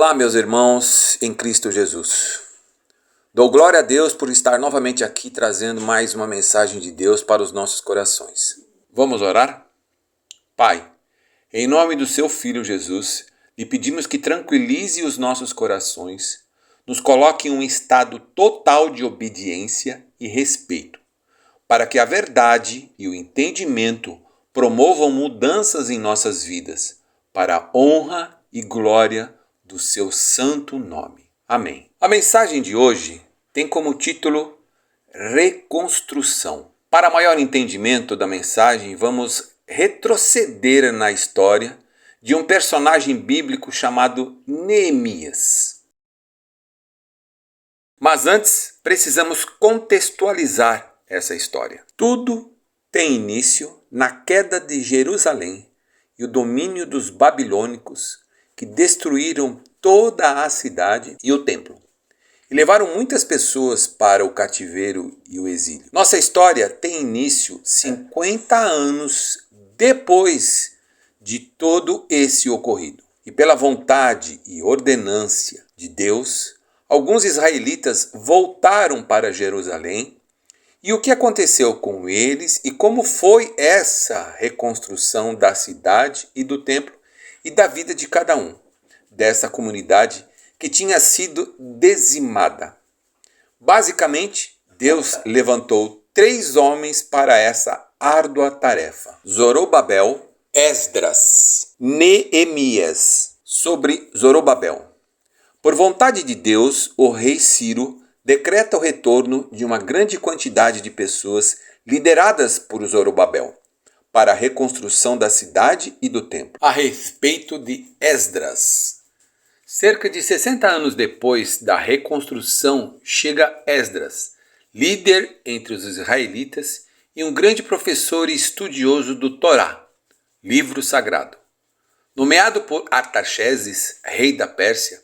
Olá, meus irmãos em Cristo Jesus. Dou glória a Deus por estar novamente aqui trazendo mais uma mensagem de Deus para os nossos corações. Vamos orar? Pai, em nome do seu Filho Jesus, lhe pedimos que tranquilize os nossos corações, nos coloque em um estado total de obediência e respeito, para que a verdade e o entendimento promovam mudanças em nossas vidas, para a honra e glória do seu santo nome. Amém. A mensagem de hoje tem como título Reconstrução. Para maior entendimento da mensagem, vamos retroceder na história de um personagem bíblico chamado Neemias. Mas antes, precisamos contextualizar essa história. Tudo tem início na queda de Jerusalém e o domínio dos babilônicos, que destruíram toda a cidade e o templo, e levaram muitas pessoas para o cativeiro e o exílio. Nossa história tem início 50 anos depois de todo esse ocorrido. E pela vontade e ordenância de Deus, alguns israelitas voltaram para Jerusalém. E o que aconteceu com eles e como foi essa reconstrução da cidade e do templo e da vida de cada um dessa comunidade que tinha sido dizimada. Basicamente, Deus levantou 3 homens para essa árdua tarefa: Zorobabel, Esdras, Neemias. Sobre Zorobabel. Por vontade de Deus, o rei Ciro decreta o retorno de uma grande quantidade de pessoas lideradas por Zorobabel para a reconstrução da cidade e do templo. A respeito de Esdras. Cerca de 60 anos depois da reconstrução, chega Esdras, líder entre os israelitas e um grande professor e estudioso do Torá, livro sagrado. Nomeado por Artaxerxes, rei da Pérsia,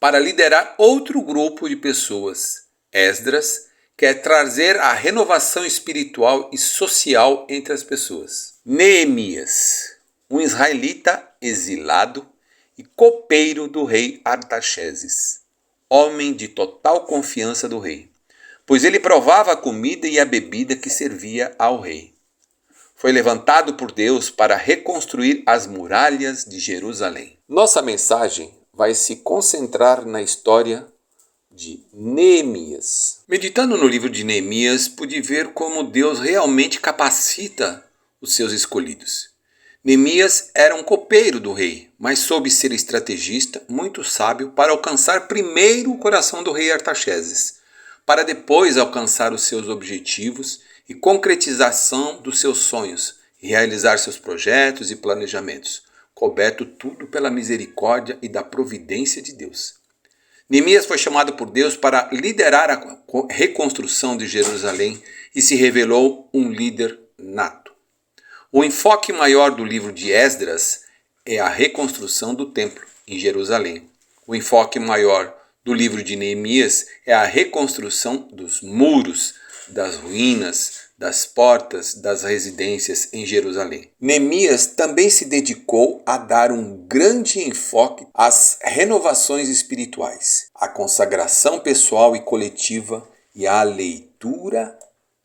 para liderar outro grupo de pessoas, Esdras quer trazer a renovação espiritual e social entre as pessoas. Neemias, um israelita exilado e copeiro do rei Artaxerxes, homem de total confiança do rei, pois ele provava a comida e a bebida que servia ao rei. Foi levantado por Deus para reconstruir as muralhas de Jerusalém. Nossa mensagem vai se concentrar na história de Neemias. Meditando no livro de Neemias, pude ver como Deus realmente capacita os seus escolhidos. Neemias era um copeiro do rei, mas soube ser estrategista, muito sábio, para alcançar primeiro o coração do rei Artaxerxes, para depois alcançar os seus objetivos e concretização dos seus sonhos, e realizar seus projetos e planejamentos, coberto tudo pela misericórdia e da providência de Deus. Neemias foi chamado por Deus para liderar a reconstrução de Jerusalém e se revelou um líder nato. O enfoque maior do livro de Esdras é a reconstrução do templo em Jerusalém. O enfoque maior do livro de Neemias é a reconstrução dos muros, das ruínas, das portas das residências em Jerusalém. Neemias também se dedicou a dar um grande enfoque às renovações espirituais, à consagração pessoal e coletiva e à leitura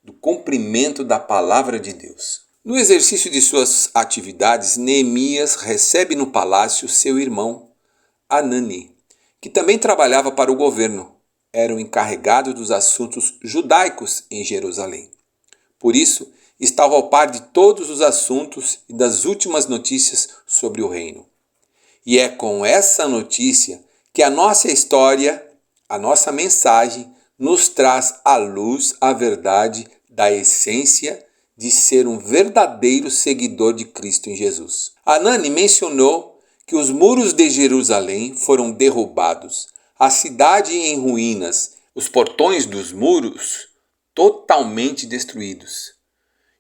do cumprimento da palavra de Deus. No exercício de suas atividades, Neemias recebe no palácio seu irmão, Hanani, que também trabalhava para o governo. Era o encarregado dos assuntos judaicos em Jerusalém. Por isso, estava ao par de todos os assuntos e das últimas notícias sobre o reino. E é com essa notícia que a nossa história, a nossa mensagem, nos traz à luz a verdade da essência de ser um verdadeiro seguidor de Cristo em Jesus. Hanani mencionou que os muros de Jerusalém foram derrubados, a cidade em ruínas, os portões dos muros totalmente destruídos.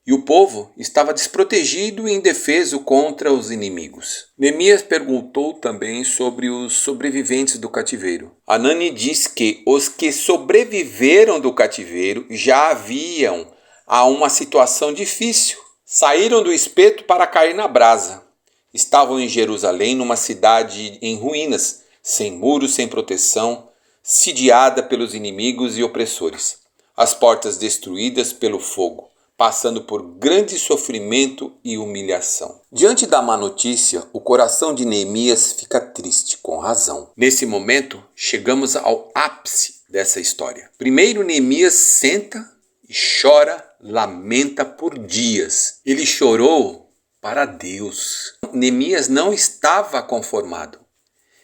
E o povo estava desprotegido e indefeso contra os inimigos. Neemias perguntou também sobre os sobreviventes do cativeiro. Hanani diz que os que sobreviveram do cativeiro já haviam a uma situação difícil. Saíram do espeto para cair na brasa. Estavam em Jerusalém, numa cidade em ruínas, sem muros, sem proteção, sitiada pelos inimigos e opressores, as portas destruídas pelo fogo, passando por grande sofrimento e humilhação. Diante da má notícia, o coração de Neemias fica triste, com razão. Nesse momento, chegamos ao ápice dessa história. Primeiro, Neemias senta e chora, lamenta por dias. Ele chorou para Deus. Neemias não estava conformado.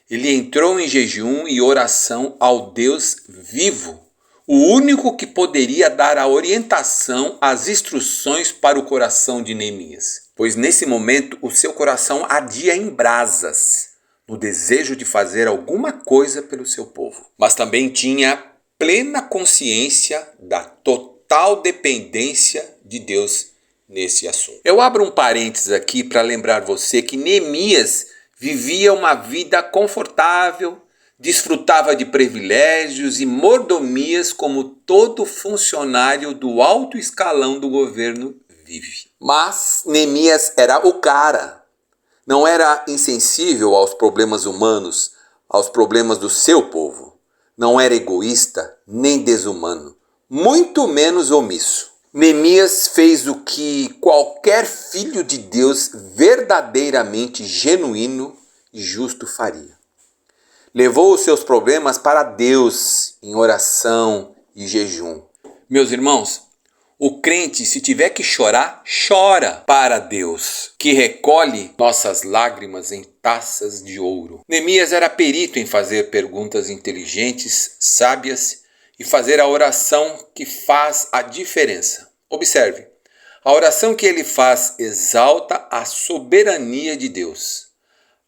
Ele entrou em jejum e oração ao Deus vivo, o único que poderia dar a orientação, as instruções para o coração de Neemias. Pois nesse momento o seu coração ardia em brasas, no desejo de fazer alguma coisa pelo seu povo. Mas também tinha plena consciência da total dependência de Deus nesse assunto. Eu abro um parênteses aqui para lembrar você que Neemias vivia uma vida confortável, desfrutava de privilégios e mordomias como todo funcionário do alto escalão do governo vive. Mas Neemias era o cara. Não era insensível aos problemas humanos, aos problemas do seu povo. Não era egoísta nem desumano, muito menos omisso. Neemias fez o que qualquer filho de Deus verdadeiramente genuíno e justo faria. Levou os seus problemas para Deus em oração e jejum. Meus irmãos, o crente, se tiver que chorar, chora para Deus, que recolhe nossas lágrimas em taças de ouro. Neemias era perito em fazer perguntas inteligentes, sábias e fazer a oração que faz a diferença. Observe, a oração que ele faz exalta a soberania de Deus.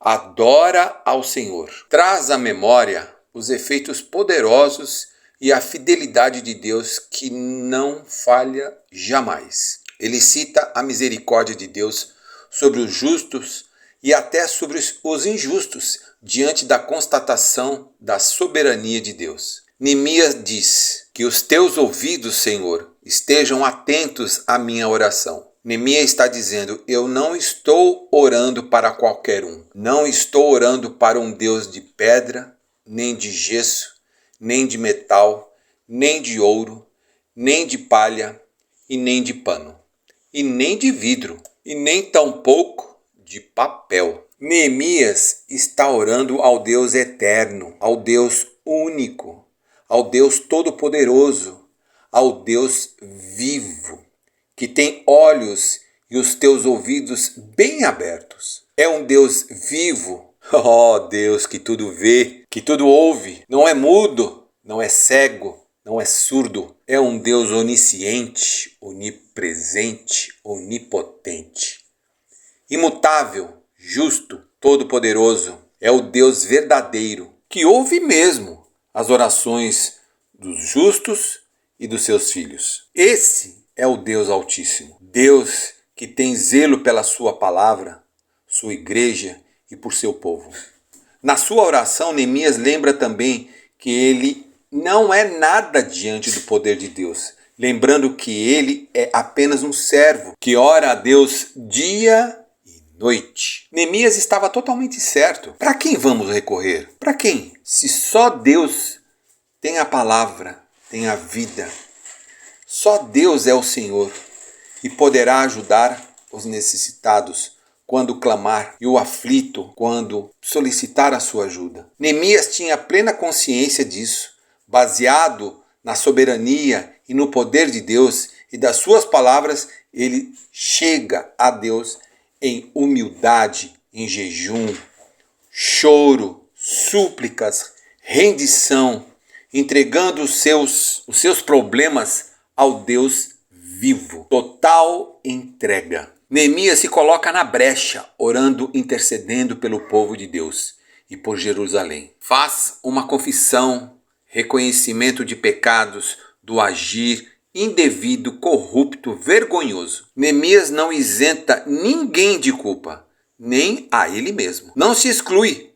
Adora ao Senhor. Traz à memória os efeitos poderosos e a fidelidade de Deus que não falha jamais. Ele cita a misericórdia de Deus sobre os justos e até sobre os injustos, diante da constatação da soberania de Deus. Neemias diz que os teus ouvidos, Senhor, estejam atentos à minha oração. Neemias está dizendo, eu não estou orando para qualquer um. Não estou orando para um Deus de pedra, nem de gesso, nem de metal, nem de ouro, nem de palha e nem de pano, e nem de vidro, e nem tampouco de papel. Neemias está orando ao Deus eterno, ao Deus único, ao Deus todo-poderoso, ao Deus vivo, que tem olhos e os teus ouvidos bem abertos. É um Deus vivo, oh Deus que tudo vê, que tudo ouve, não é mudo, não é cego, não é surdo. É um Deus onisciente, onipresente, onipotente. Imutável, justo, todo-poderoso. É o Deus verdadeiro, que ouve mesmo as orações dos justos e dos seus filhos. Esse é o Deus Altíssimo. Deus que tem zelo pela sua palavra, sua igreja e por seu povo. Na sua oração, Neemias lembra também que ele não é nada diante do poder de Deus. Lembrando que ele é apenas um servo que ora a Deus dia e noite. Neemias estava totalmente certo. Para quem vamos recorrer? Para quem? Se só Deus tem a palavra, tem a vida. Só Deus é o Senhor e poderá ajudar os necessitados quando clamar e o aflito quando solicitar a sua ajuda. Neemias tinha plena consciência disso, baseado na soberania e no poder de Deus e das suas palavras, ele chega a Deus em humildade, em jejum, choro, súplicas, rendição, entregando os seus problemas ao Deus vivo. Total entrega. Neemias se coloca na brecha, orando, intercedendo pelo povo de Deus e por Jerusalém. Faz uma confissão, reconhecimento de pecados, do agir indevido, corrupto, vergonhoso. Neemias não isenta ninguém de culpa, nem a ele mesmo. Não se exclui.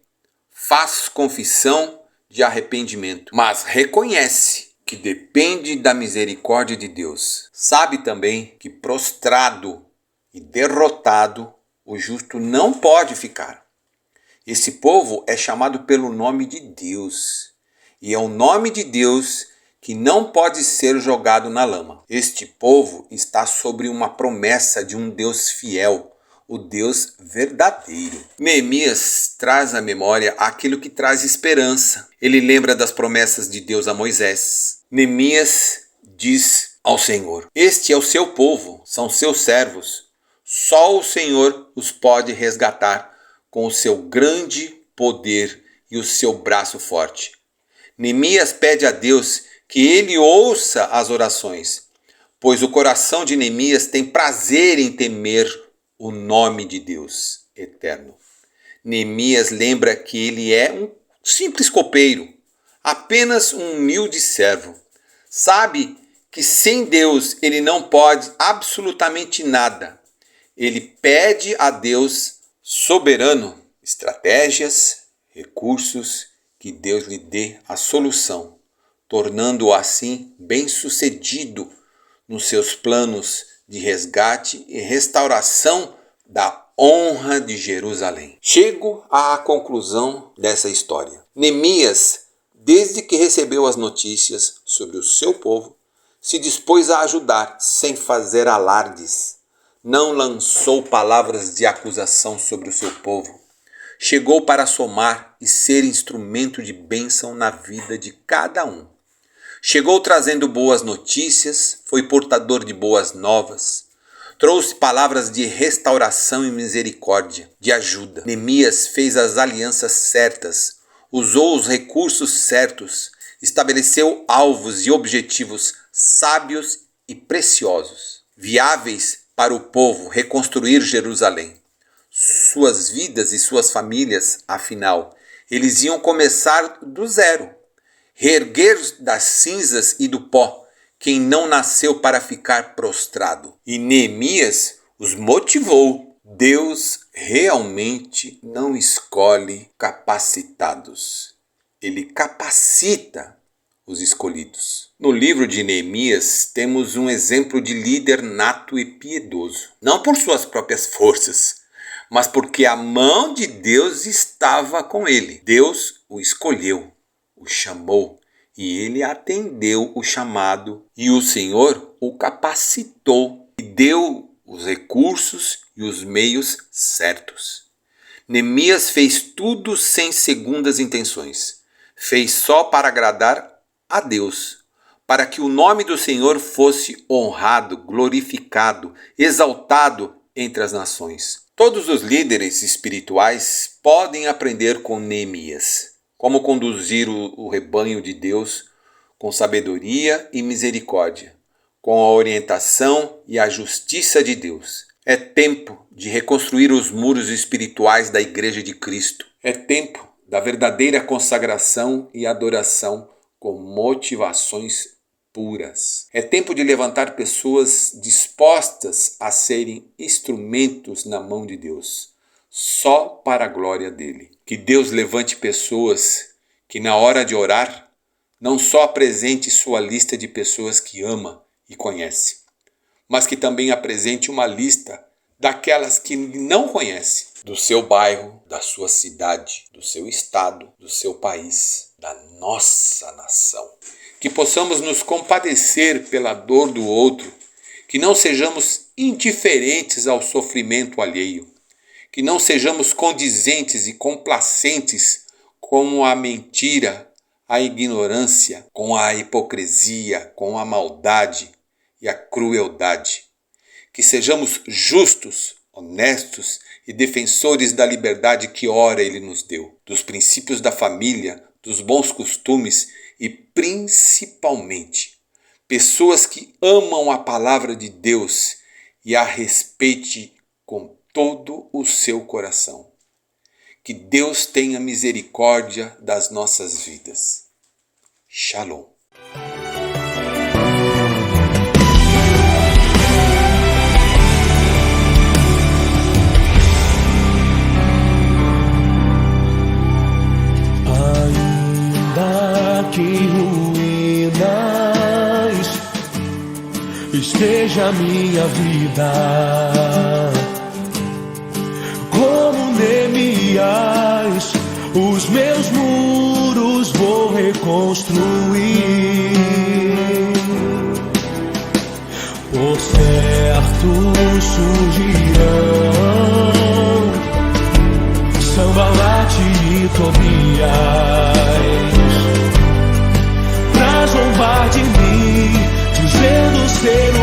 Faz confissão de arrependimento, mas reconhece que depende da misericórdia de Deus. Sabe também que prostrado e derrotado o justo não pode ficar. Esse povo é chamado pelo nome de Deus. E é o nome de Deus que não pode ser jogado na lama. Este povo está sobre uma promessa de um Deus fiel, o Deus verdadeiro. Neemias traz à memória aquilo que traz esperança. Ele lembra das promessas de Deus a Moisés. Neemias diz ao Senhor: este é o seu povo, são seus servos. Só o Senhor os pode resgatar com o seu grande poder e o seu braço forte. Neemias pede a Deus que ele ouça as orações, pois o coração de Neemias tem prazer em temer o nome de Deus eterno. Neemias lembra que ele é um simples copeiro, apenas um humilde servo. Sabe que sem Deus ele não pode absolutamente nada. Ele pede a Deus soberano estratégias, recursos, que Deus lhe dê a solução, tornando-o assim bem-sucedido nos seus planos de resgate e restauração da honra de Jerusalém. Chego à conclusão dessa história. Neemias, desde que recebeu as notícias sobre o seu povo, se dispôs a ajudar sem fazer alardes. Não lançou palavras de acusação sobre o seu povo. Chegou para somar e ser instrumento de bênção na vida de cada um. Chegou trazendo boas notícias, foi portador de boas novas, trouxe palavras de restauração e misericórdia, de ajuda. Neemias fez as alianças certas, usou os recursos certos, estabeleceu alvos e objetivos sábios e preciosos, viáveis para o povo reconstruir Jerusalém. Suas vidas e suas famílias, afinal, eles iam começar do zero. Reerguer das cinzas e do pó quem não nasceu para ficar prostrado. E Neemias os motivou. Deus realmente não escolhe capacitados. Ele capacita os escolhidos. No livro de Neemias temos um exemplo de líder nato e piedoso. Não por suas próprias forças, mas porque a mão de Deus estava com ele. Deus o escolheu, o chamou, e ele atendeu o chamado, e o Senhor o capacitou e deu os recursos e os meios certos. Neemias fez tudo sem segundas intenções. Fez só para agradar a Deus, para que o nome do Senhor fosse honrado, glorificado, exaltado entre as nações. Todos os líderes espirituais podem aprender com Neemias como conduzir o rebanho de Deus com sabedoria e misericórdia, com a orientação e a justiça de Deus. É tempo de reconstruir os muros espirituais da Igreja de Cristo. É tempo da verdadeira consagração e adoração com motivações puras. É tempo de levantar pessoas dispostas a serem instrumentos na mão de Deus, só para a glória dele. Que Deus levante pessoas que na hora de orar não só apresente sua lista de pessoas que ama e conhece, mas que também apresente uma lista daquelas que não conhece, do seu bairro, da sua cidade, do seu estado, do seu país, da nossa nação. Que possamos nos compadecer pela dor do outro, que não sejamos indiferentes ao sofrimento alheio, que não sejamos condizentes e complacentes com a mentira, a ignorância, com a hipocrisia, com a maldade e a crueldade. Que sejamos justos, honestos e defensores da liberdade que ora Ele nos deu, dos princípios da família, dos bons costumes e principalmente pessoas que amam a palavra de Deus e a respeite com todo o seu coração. Que Deus tenha misericórdia das nossas vidas. Shalom. Ainda que ruínas esteja a minha vida, como Neemias, reconstruir. Por certo surgirão Sambalate e Tobias pra zombar de mim, dizendo ser